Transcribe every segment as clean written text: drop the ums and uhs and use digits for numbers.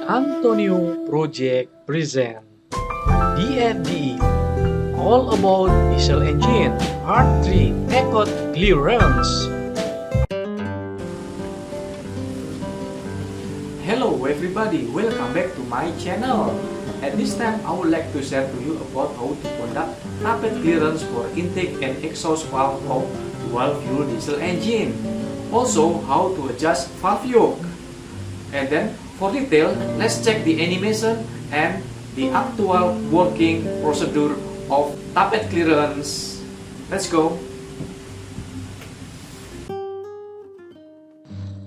Antonio Project present DFDE, all about diesel engine, part 3, Eco clearance. Hello everybody, welcome back to my channel. At this time, I would like to share to you about how to conduct tappet clearance for intake and exhaust valve of dual fuel diesel engine. Also, how to adjust valve yoke. And then, for detail, let's check the animation and the actual working procedure of tappet clearance. Let's go.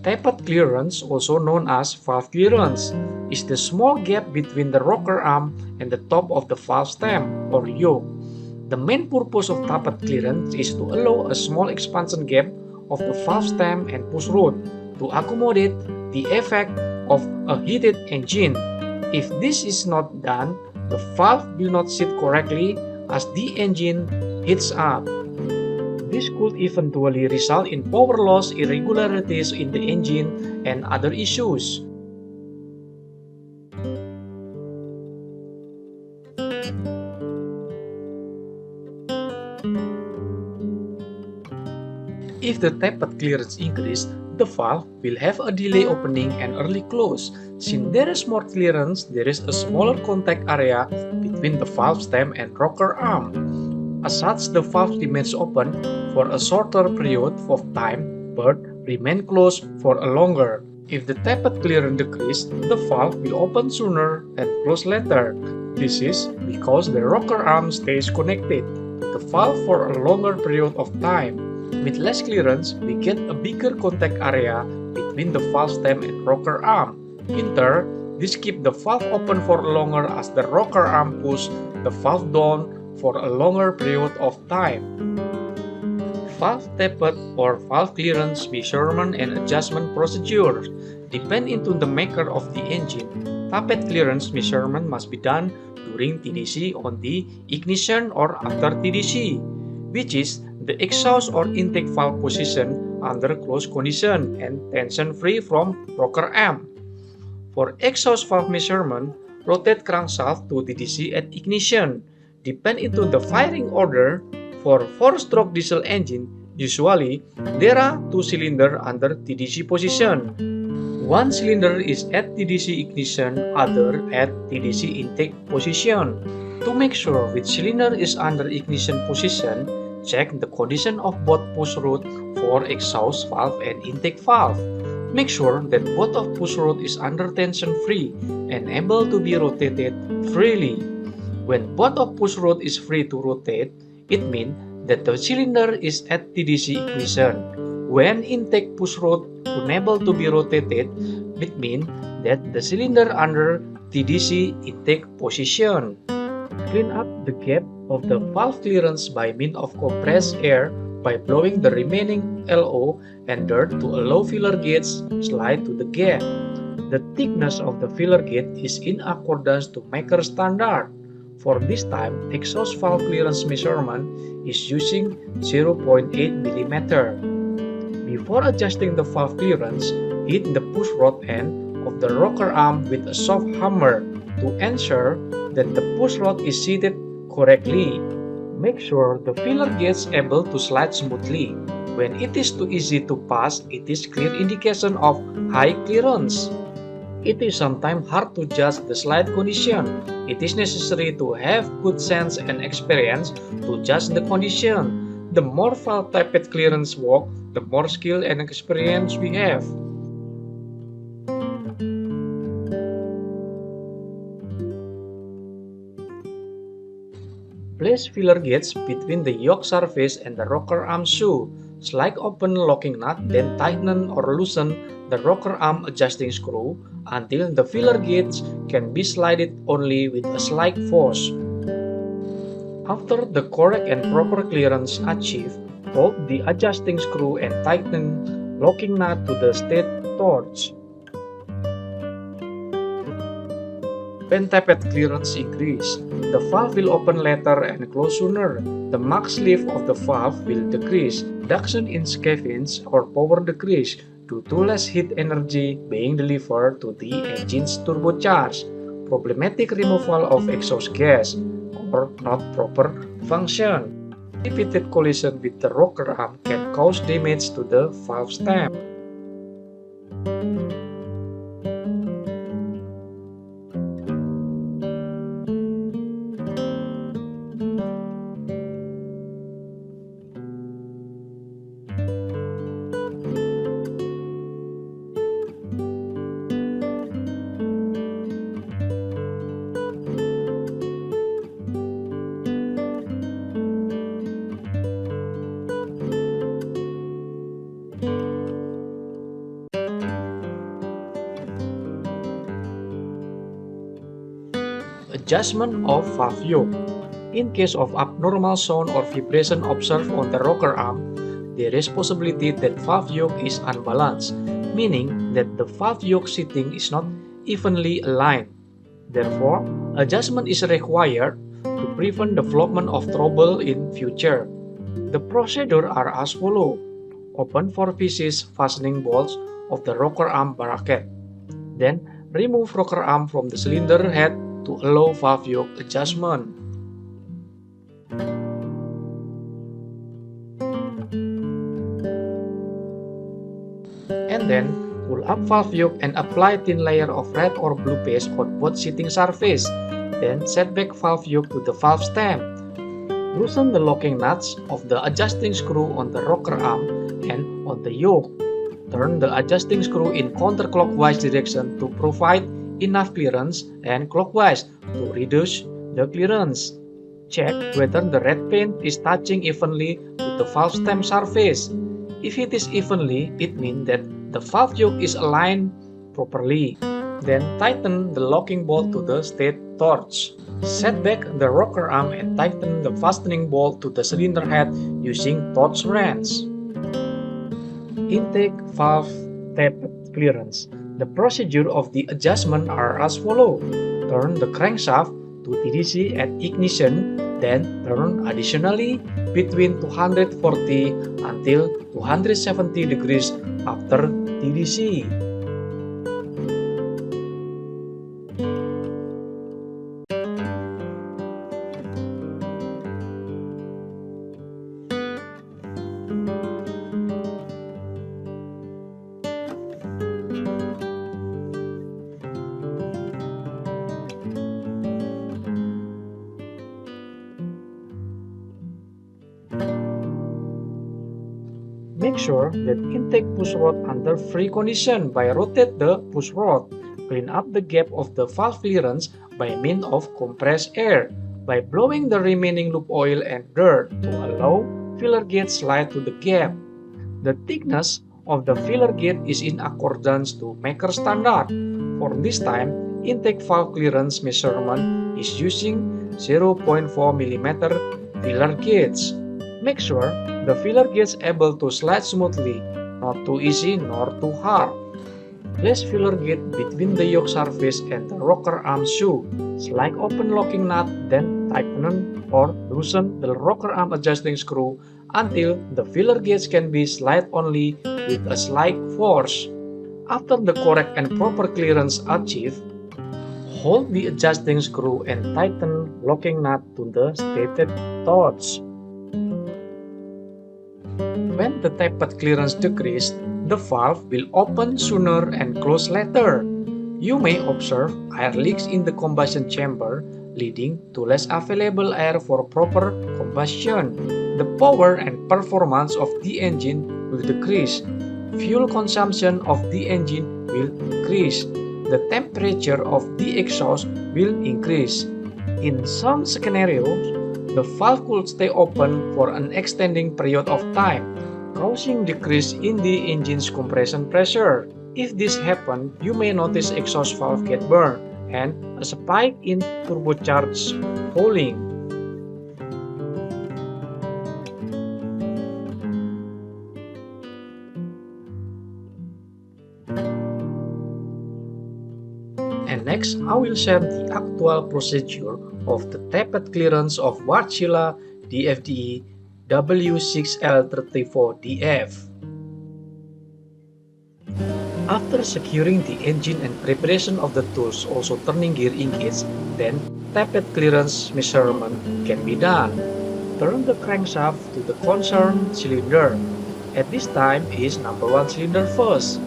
Tappet clearance, also known as valve clearance, is the small gap between the rocker arm and the top of the valve stem or yoke. The main purpose of tappet clearance is to allow a small expansion gap of the valve stem and push rod to accommodate the effect of a heated engine. If this is not done, the valve will not sit correctly as the engine heats up. This could eventually result in power loss, irregularities in the engine, and other issues. If the tappet clearance increases, the valve will have a delay opening and early close. Since there is more clearance, there is a smaller contact area between the valve stem and rocker arm. As such, the valve remains open for a shorter period of time but remain closed for a longer. If the tappet clearance decreases, the valve will open sooner and close later. This is because the rocker arm stays connected to the valve for a longer period of time. With less clearance, we get a bigger contact area between the valve stem and rocker arm. In turn, this keeps the valve open for longer as the rocker arm pushes the valve down for a longer period of time. Valve tappet or valve clearance measurement and adjustment procedures depend on the maker of the engine. Tappet clearance measurement must be done during TDC on the ignition or after TDC, which is the exhaust or intake valve position under closed condition and tension-free from rocker arm. For exhaust valve measurement, rotate crankshaft to TDC at ignition. Depending on the firing order, for 4-stroke diesel engine, usually there are 2 cylinders under TDC position. One cylinder is at TDC ignition, other at TDC intake position. To make sure which cylinder is under ignition position, check the condition of both push rod for exhaust valve and intake valve. Make sure that both of push rod is under tension free and able to be rotated freely. When both of push rod is free to rotate, it means that the cylinder is at TDC ignition. When intake push rod unable to be rotated, it means that the cylinder under TDC intake position. Clean up the gap of the valve clearance by means of compressed air by blowing the remaining LO and dirt to allow filler gates slide to the gap. The thickness of the filler gate is in accordance to maker standard. For this time, exhaust valve clearance measurement is using 0.8 mm. Before adjusting the valve clearance, hit the push rod end of the rocker arm with a soft hammer to ensure that the push rod is seated correctly. Make sure the filler gate is able to slide smoothly. When it is too easy to pass, it is clear indication of high clearance. It is sometimes hard to judge the slide condition. It is necessary to have good sense and experience to judge the condition. The more valve tappet clearance work, the more skill and experience we have. Place filler gates between the yoke surface and the rocker arm shoe. Slide open locking nut, then tighten or loosen the rocker arm adjusting screw until the filler gates can be slided only with a slight force. After the correct and proper clearance achieved, hold the adjusting screw and tighten locking nut to the state torch. When tappet clearance increase, the valve will open later and close sooner. The max lift of the valve will decrease. Reduction in scavenge or power decrease. due to less heat energy being delivered to the engine's turbocharge, problematic removal of exhaust gas, or not proper function. Repeated collision with the rocker arm can cause damage to the valve stem. Adjustment of valve yoke. In case of abnormal sound or vibration observed on the rocker arm, there is possibility that valve yoke is unbalanced, meaning that the valve yoke seating is not evenly aligned. Therefore, adjustment is required to prevent development of trouble in future. The procedure are as follows. Open 4 pieces fastening bolts of the rocker arm bracket. Then, remove rocker arm from the cylinder head to allow valve yoke adjustment. And then, pull up valve yoke and apply thin layer of red or blue paste on both seating surface. Then, set back valve yoke to the valve stem. Loosen the locking nuts of the adjusting screw on the rocker arm and on the yoke. Turn the adjusting screw in counterclockwise direction to provide enough clearance and clockwise to reduce the clearance. Check whether the red paint is touching evenly to the valve stem surface. If it is evenly, it means that the valve yoke is aligned properly. Then tighten the locking bolt to the state torch. Set back the rocker arm and tighten the fastening bolt to the cylinder head using torch wrench. Intake valve tapped clearance. The procedure of the adjustment are as follows. Turn the crankshaft to TDC at ignition, then turn additionally between 240 until 270 degrees after TDC. Make sure that intake push rod under free condition by rotate the push rod. Clean up the gap of the valve clearance by means of compressed air by blowing the remaining lube oil and dirt to allow filler gauge slide to the gap. The thickness of the filler gauge is in accordance to maker standard. For this time, intake valve clearance measurement is using 0.4 mm filler gauge. Make sure the filler gauge able to slide smoothly, not too easy nor too hard. Place filler gauge between the yoke surface and the rocker arm shoe. Slide open locking nut, then tighten or loosen the rocker arm adjusting screw until the filler gauge can be slide only with a slight force. After the correct and proper clearance achieved, hold the adjusting screw and tighten locking nut to the stated torch. When the tapped clearance decreases, the valve will open sooner and close later. You may observe air leaks in the combustion chamber, leading to less available air for proper combustion. The power and performance of the engine will decrease. Fuel consumption of the engine will increase. The temperature of the exhaust will increase. In some scenarios, the valve could stay open for an extending period of time, causing decrease in the engine's compression pressure. If this happens, you may notice exhaust valve get burned and a spike in turbocharged fouling. And next, I will share the actual procedure of the tapped clearance of Wärtsilä DFDE W6L34DF. After securing the engine and preparation of the tools, also turning gear engage, then tappet clearance measurement can be done. Turn the crankshaft to the concerned cylinder. At this time is number 1 cylinder first.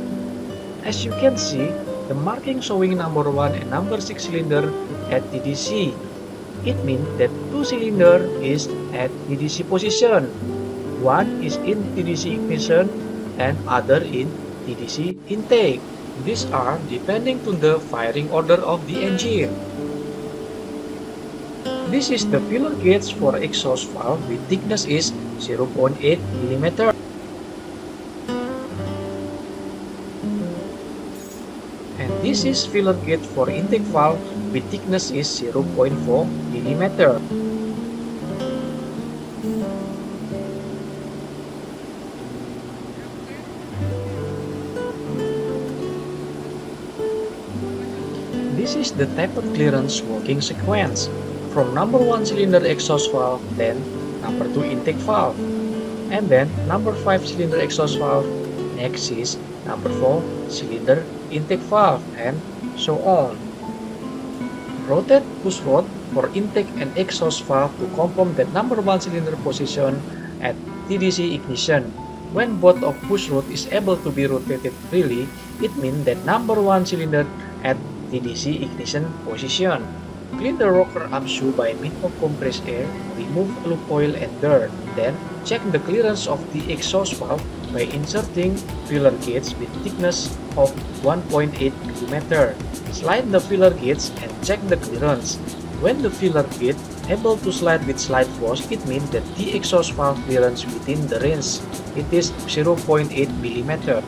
As you can see, the marking showing number 1 and number 6 cylinder at TDC. It means that 2 cylinder is at TDC position. One is in TDC ignition and other in TDC intake. These are depending to the firing order of the engine. This is the filler gauge for exhaust valve with thickness is 0.8 mm. And this is filler gauge for intake valve with thickness is 0.4 mm. This is the tapered clearance working sequence from number 1 cylinder exhaust valve, then number 2 intake valve, and then number 5 cylinder exhaust valve, next is number 4 cylinder intake valve, and so on. Rotate push rod for intake and exhaust valve to confirm that number 1 cylinder position at TDC ignition. When both of push rod is able to be rotated freely, it means that number 1 cylinder at TDC ignition position. Clean the rocker arm shoe by means of compressed air, remove lube oil and dirt, then check the clearance of the exhaust valve by inserting filler gauge with thickness of 1.8 mm. Slide the filler gauge and check the clearance. When the filler gauge able to slide with slight force, it means that the exhaust valve clearance within the range. It is 0.8 mm.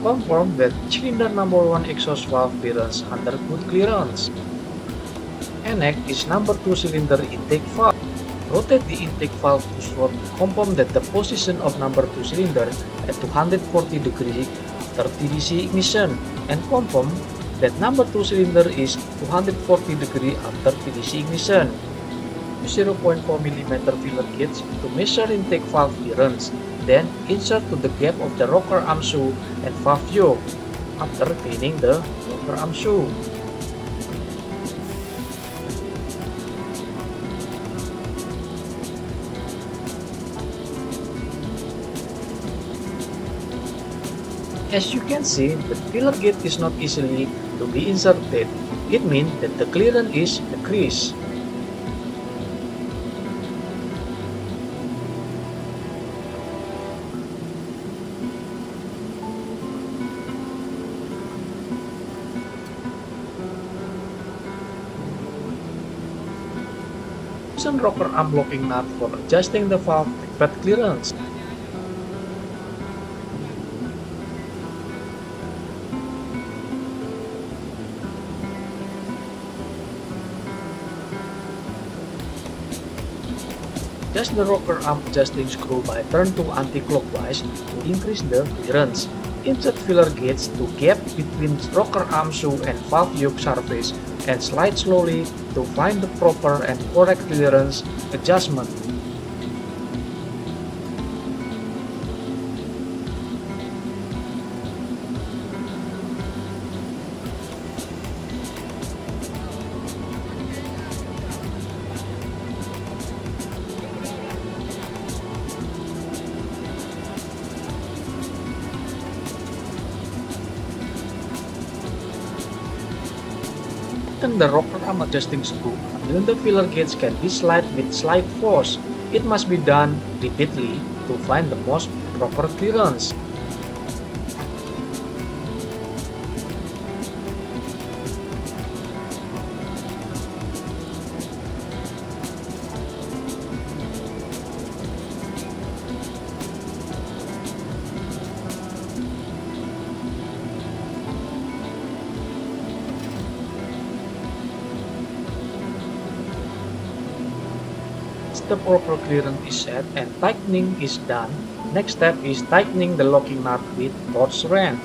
Confirm that cylinder number 1 exhaust valve clearance under good clearance. And next is number 2 cylinder intake valve. Rotate the intake valve push rod to confirm that the position of number 2 cylinder at 240 degrees after TDC ignition, and confirm that number 2 cylinder is 240 degrees after TDC ignition. 0.4 mm filler gauge to measure intake valve clearance. Then insert to the gap of the rocker arm shoe and valve yoke after cleaning the rocker arm shoe. As you can see, the filler gauge is not easily to be inserted. It means that the clearance is decreased. Loosen rocker arm locking nut for adjusting the valve bed clearance. Adjust the rocker arm adjusting screw by turn to anti-clockwise to increase the clearance. Insert filler gauge to gap between rocker arm shoe and valve yoke surface and slide slowly to find the proper and correct clearance adjustment. Tighten the rocker arm adjusting screw until the filler gauge can be slid with slight force. It must be done repeatedly to find the most proper clearance. The proper clearance is set and tightening is done. Next step is tightening the locking nut with torch wrench.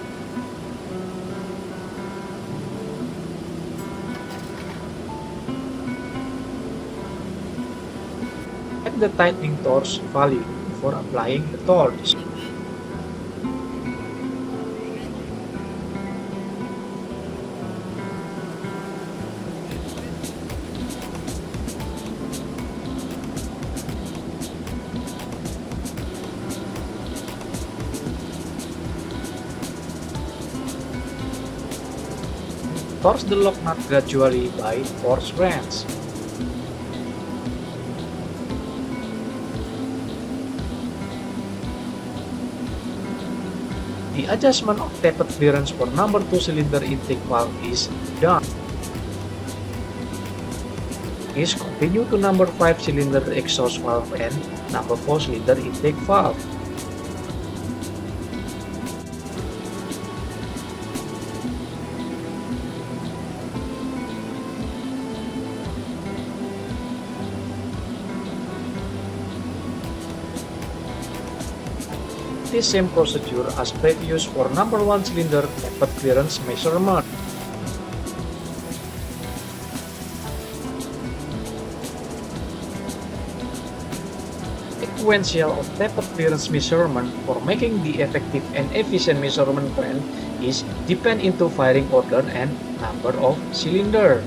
Check the tightening torch value before applying the torch. torque the lock nut gradually by force wrench. The adjustment of tapered clearance for number 2 cylinder intake valve is done. Is continue to number 5 cylinder exhaust valve and number 4 cylinder intake valve. The same procedure as previous for number 1 cylinder tapered clearance measurement. Sequential of tapered clearance measurement for making the effective and efficient measurement plan is depend into firing order and number of cylinder.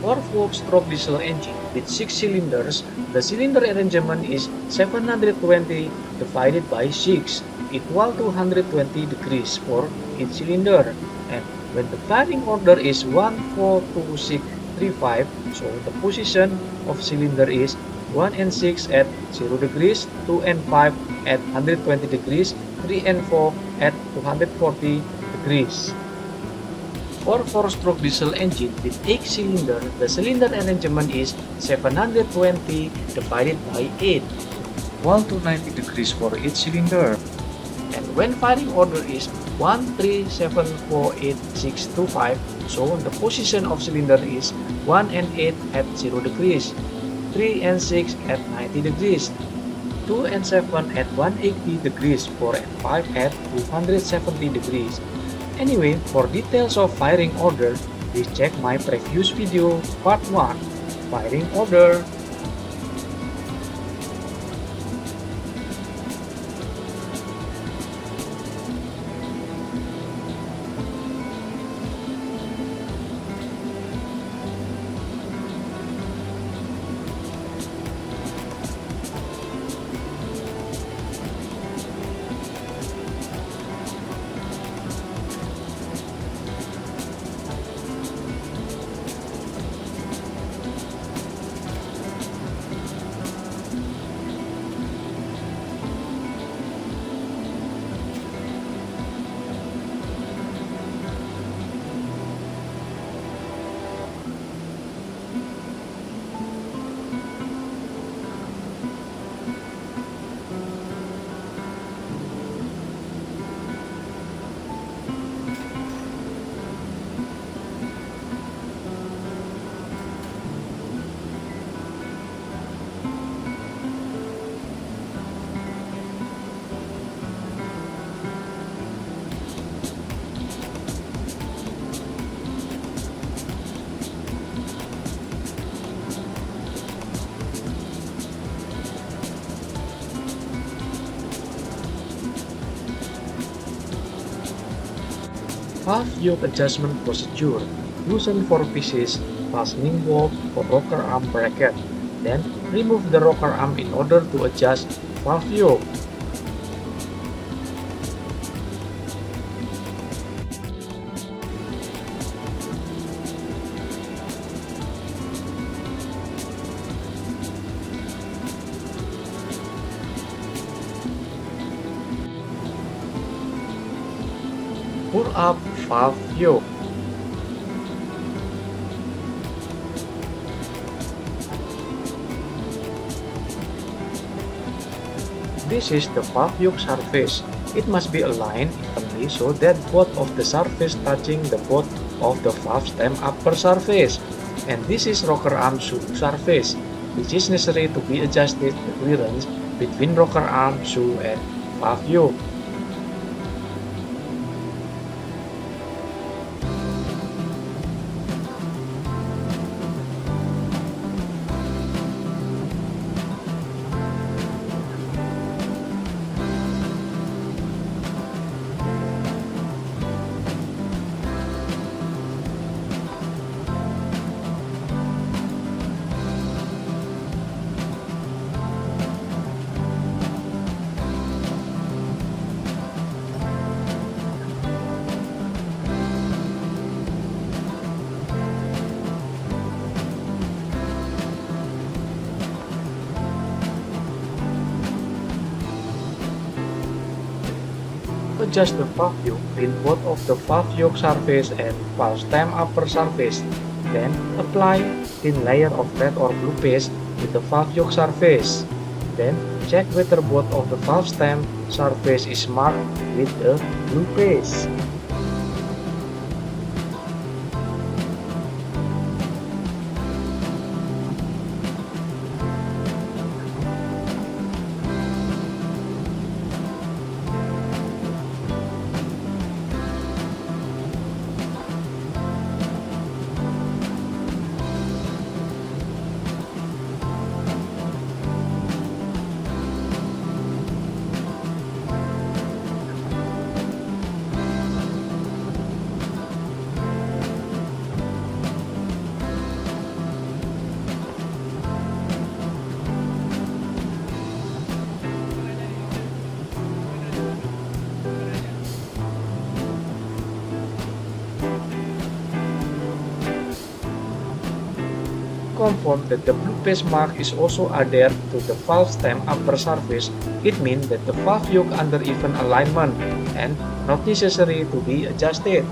For 4-stroke diesel engine with 6 cylinders, the cylinder arrangement is 720 divided by 6 equal to 120 degrees for each cylinder. And when the firing order is 1, 4, 2, 6, 3, 5, so the position of cylinder is 1 and 6 at 0 degrees, 2 and 5 at 120 degrees, 3 and 4 at 240 degrees. For 4-stroke diesel engine with 8 cylinder, the cylinder arrangement is 720 divided by 8, equal to 90 degrees for each cylinder. And when firing order is 1, 3, 7, 4, 8, 6, 2, 5, so the position of cylinder is 1 and 8 at 0 degrees, 3 and 6 at 90 degrees, 2 and 7 at 180 degrees, 4 and 5 at 270 degrees. Anyway, for details of firing order, please check my previous video part 1, firing order. Valve yoke adjustment procedure. Loosen 4 pieces fastening bolt for rocker arm bracket. Then remove the rocker arm in order to adjust valve yoke. Pull up valve yoke. This is the valve yoke surface. It must be aligned evenly so that both of the surface touching the both of the valve stem upper surface. And this is rocker arm shoe surface, which is necessary to be adjusted the clearance between rocker arm shoe and valve yoke. adjust the valve yoke, clean both of the valve yoke surface and valve stem upper surface. Then apply thin layer of red or blue paste to the valve yoke surface. Then check whether both of the valve stem surface is marked with a blue paste. Confirm that the blue paste mark is also adhered to the valve stem upper surface. It means that the valve yoke under even alignment and not necessary to be adjusted.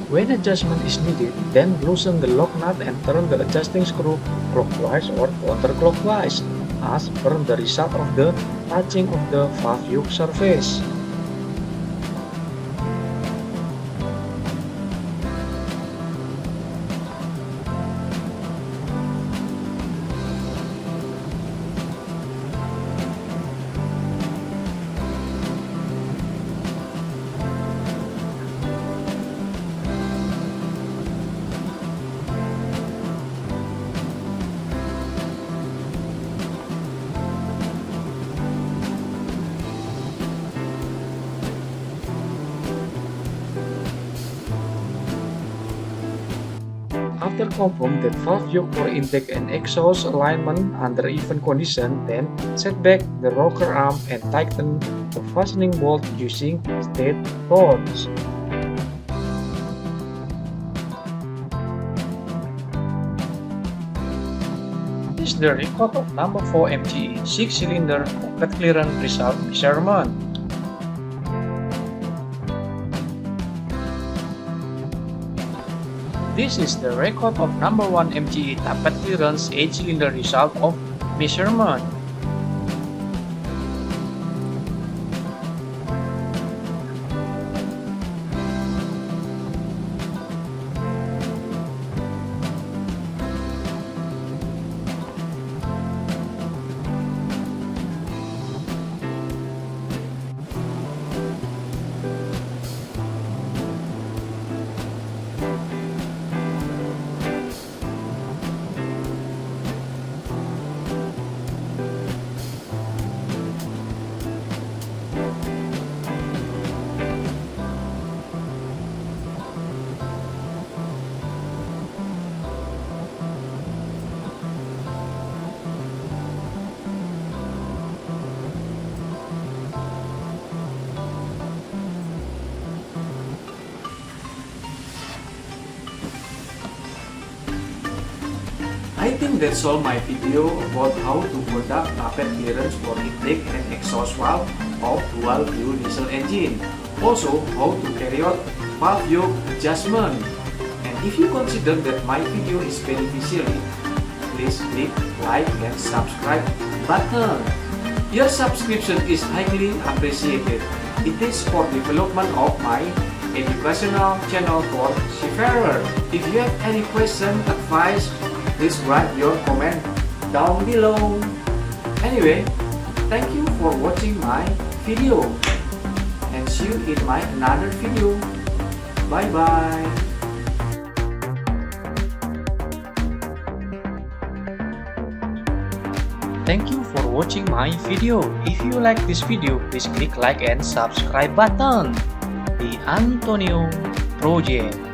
When adjustment is needed, then loosen the lock nut and turn the adjusting screw clockwise or counterclockwise as per the result of the touching of the valve yoke surface. After confirm that valve yoke for intake and exhaust alignment under even condition, then set back the rocker arm and tighten the fastening bolt using state torch. is the record of number 4 MGE 6-cylinder tappet clearance result measurement. This is the record of number 1 MGE tappet clearance 8-cylinder result of measurement. I think that's all my video about how to conduct tappet clearance for intake and exhaust valve of dual fuel diesel engine. Also, how to carry out valve yoke adjustment. And if you consider that my video is beneficial, please click like and subscribe button. Your subscription is highly appreciated. It is for development of my educational channel for seafarer. If you have any question, advice, please write your comment down below. Anyway, thank you for watching my video and see you in my another video. Bye bye. Thank you for watching my video. If you like this video, please click like and subscribe button. The Antonio Project.